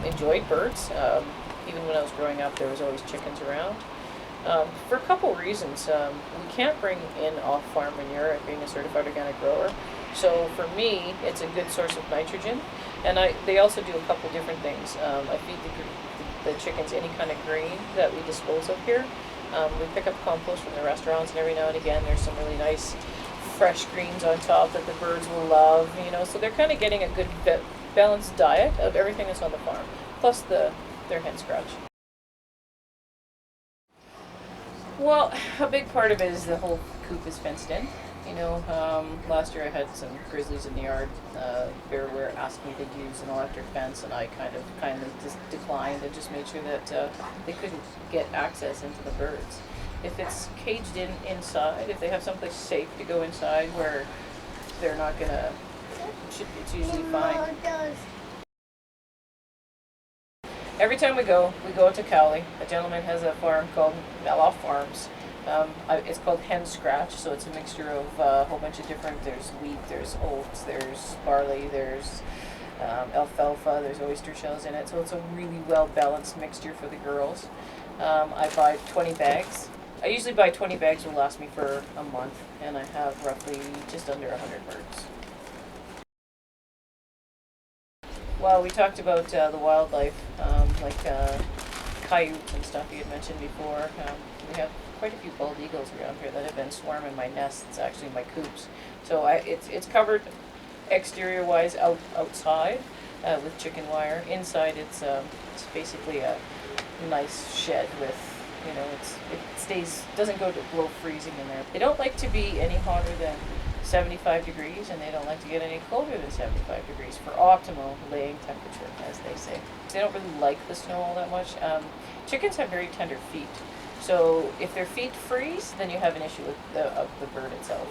enjoyed birds. Even when I was growing up, there was always chickens around. For a couple reasons. We can't bring in off-farm manure being a certified organic grower. So for me, it's a good source of nitrogen. And they also do a couple different things. I feed the chickens any kind of grain that we dispose of here. We pick up compost from the restaurants, and every now and again there's some really nice fresh greens on top that the birds will love, so they're kind of getting a good balanced diet of everything that's on the farm, plus their hen scratch. Well, a big part of it is the whole coop is fenced in. Last year I had some grizzlies in the yard. They were asking me to use an electric fence, and I kindly just declined and just made sure that they couldn't get access into the birds. If it's caged in inside, if they have someplace safe to go inside where they're not gonna, it's usually fine. Every time we go out to Cowley. A gentleman has a farm called Meloff Farms. It's called Hen Scratch, so it's a mixture of a whole bunch of different, there's wheat, there's oats, there's barley, there's alfalfa, there's oyster shells in it, so it's a really well balanced mixture for the girls. I buy 20 bags. I usually buy 20 bags, will last me for a month, and I have roughly just under 100 birds. Well, we talked about the wildlife, like coyotes and stuff you had mentioned before. We have quite a few bald eagles around here that have been swarming my nests, actually my coops. So it's covered exterior-wise outside with chicken wire. Inside it's basically a nice shed with, doesn't go to below freezing in there. They don't like to be any hotter than 75 degrees, and they don't like to get any colder than 75 degrees for optimal laying temperature, as they say. They don't really like the snow all that much. Chickens have very tender feet, so if their feet freeze, then you have an issue with the bird itself.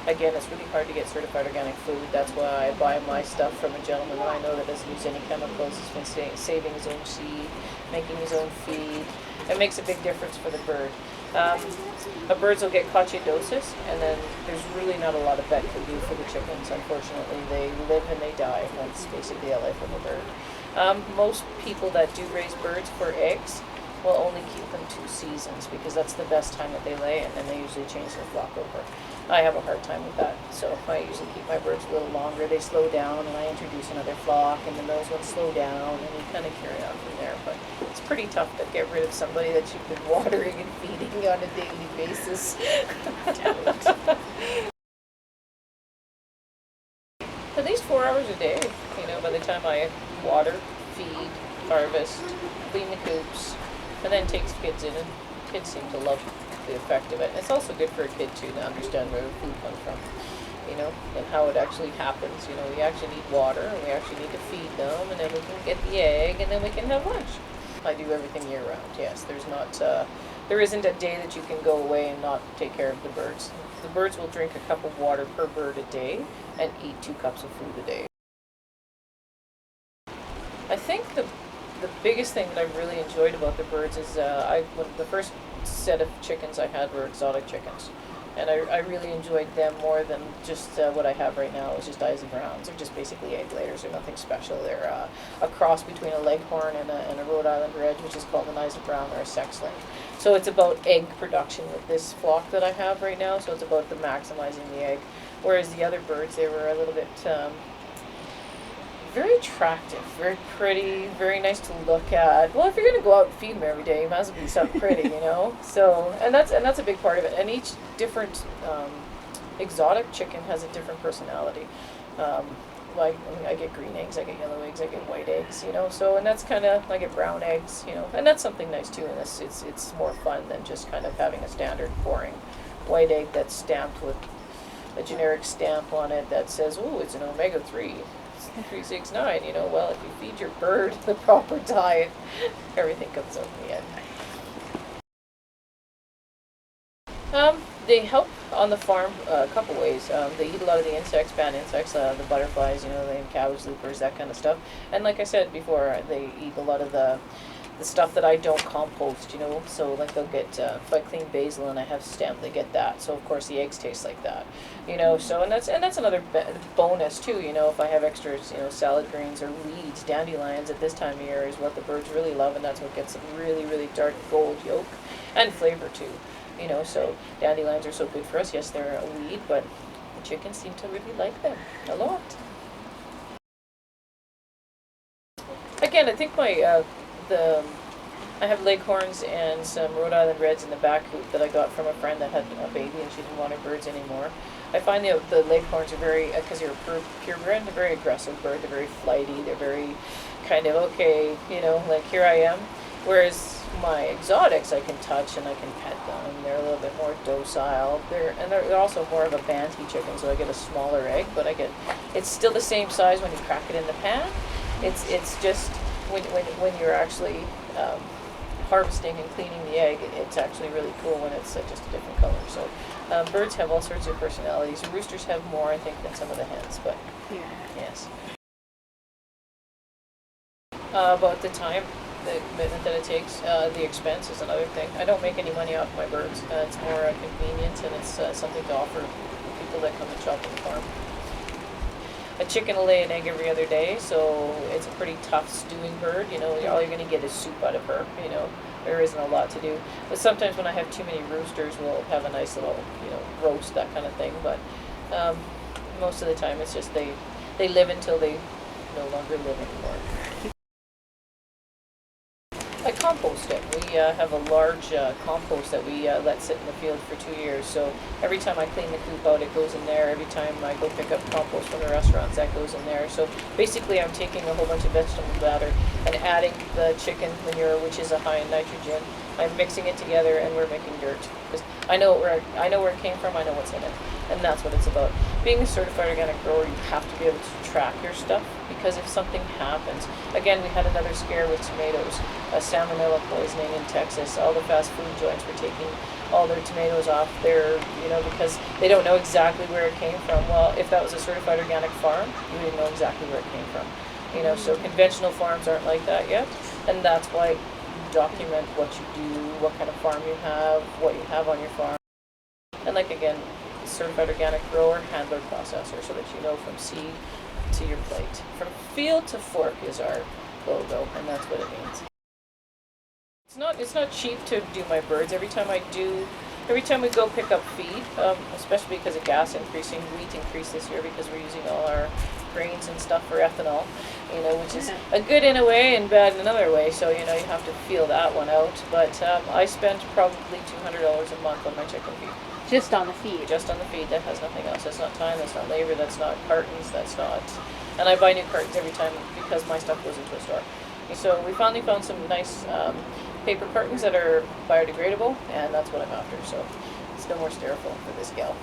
Again, it's really hard to get certified organic food. That's why I buy my stuff from a gentleman that I know that doesn't use any chemicals. He's been saving his own seed, making his own feed. It makes a big difference for the bird. Birds will get coccidiosis, and then there's really not a lot of vet can do for the chickens. Unfortunately, they live and they die. That's basically the life of a bird. Most people that do raise birds for eggs will only keep them 2 seasons, because that's the best time that they lay, and then they usually change their flock over. I have a hard time with that, so I usually keep my birds a little longer. They slow down, and I introduce another flock, and then those ones slow down, and you kind of carry on from there. But it's pretty tough to get rid of somebody that you've been watering and feeding on a daily basis. At least 4 hours a day, by the time I water, feed, harvest, clean the coops, and then takes kids in, and kids seem to love the effect of it. And it's also good for a kid too to understand where the food comes from, and how it actually happens. We actually need water, and we actually need to feed them, and then we can get the egg, and then we can have lunch. I do everything year round. Yes, there isn't a day that you can go away and not take care of the birds. The birds will drink a cup of water per bird a day and eat 2 cups of food a day. I think the biggest thing that I really enjoyed about the birds is the first set of chickens I had were exotic chickens, and I really enjoyed them more than just what I have right now. It's just Isa Browns. They're just basically egg layers. They're nothing special. They're a cross between a Leghorn and a Rhode Island Red, which is called an Isa Brown, or a sex-link. So it's about egg production with this flock that I have right now. So it's about maximizing the egg, whereas the other birds, they were a little bit very attractive, very pretty, very nice to look at. Well, if you're going to go out and feed them every day, you might as well be something pretty, So, and that's a big part of it. And each different exotic chicken has a different personality. Like, I get green eggs, I get yellow eggs, I get white eggs, So, and that's kind of, I get brown eggs, And that's something nice too. And it's more fun than just kind of having a standard boring white egg that's stamped with a generic stamp on it that says, "Oh, it's an omega-3. 369, well, if you feed your bird the proper diet, everything comes out in the end." They help on the farm a couple ways. They eat a lot of the insects, bad insects, the butterflies, the cabbage loopers, that kind of stuff. And like I said before, they eat a lot of the the stuff that I don't compost, you know. So like they'll get if I clean basil and I have stem, they get that. So of course the eggs taste like that, you know. So and that's another bonus too, you know. If I have extras, you know, salad greens or weeds, dandelions at this time of year is what the birds really love, and that's what gets them really dark gold yolk and flavor too, you know. So dandelions are so good for us. Yes, they're a weed, but the chickens seem to really like them a lot. Again, I think I have leghorns and some Rhode Island Reds in the back coop that I got from a friend that had a baby and she didn't want her birds anymore. I find the leghorns are very, because they're purebred, they're very aggressive bird. They're very flighty. They're very kind of okay, you know, like here I am. Whereas my exotics I can touch and I can pet them. They're a little bit more docile. They're also more of a Banty chicken, so I get a smaller egg, but it's still the same size when you crack it in the pan. It's just when you're actually harvesting and cleaning the egg, it's actually really cool when it's just a different color. So birds have all sorts of personalities. Roosters have more, I think, than some of the hens, but Yeah. yes. About the time, the commitment that it takes, the expense is another thing. I don't make any money off my birds. It's more convenience, and it's something to offer people that come and shop at the farm. A chicken will lay an egg every other day, so it's a pretty tough stewing bird. You know, all you're going to get is soup out of her. You know, there isn't a lot to do. But sometimes when I have too many roosters, we'll have a nice little, you know, roast, that kind of thing. But most of the time, it's just they live until they no longer live anymore. I compost it. We have a large compost that we let sit in the field for 2 years. So every time I clean the coop out, it goes in there. Every time I go pick up compost from the restaurants, that goes in there. So basically, I'm taking a whole bunch of vegetable matter and adding the chicken manure, which is a high in nitrogen. I'm mixing it together, and we're making dirt. Because I know where it came from. I know what's in it, and that's what it's about. Being a certified organic grower, you have to be able to track your stuff, because if something happens, again, we had another scare with tomatoes, a salmonella poisoning in Texas. All the fast food joints were taking all their tomatoes off there, you know, because they don't know exactly where it came from. Well, if that was a certified organic farm, you didn't know exactly where it came from. You know, so conventional farms aren't like that yet, and that's why you document what you do, what kind of farm you have, what you have on your farm, and like again, certified organic grower, handler, processor, so that you know from seed to your plate. From field to fork is our logo, and that's what it means. It's not cheap to do my birds. Every time we go pick up feed, especially because of gas increasing, wheat increased this year because we're using all our grains and stuff for ethanol, you know, which is a good in a way and bad in another way. So, you know, you have to feel that one out. But I spent probably $200 a month on my chicken feed. Just on the feed. Just on the feed. That has nothing else. That's not time, that's not labor, that's not cartons, that's not... And I buy new cartons every time because my stuff goes into a store. So we finally found some nice paper cartons that are biodegradable, and that's what I'm after. So it's no more styrofoam for this gal.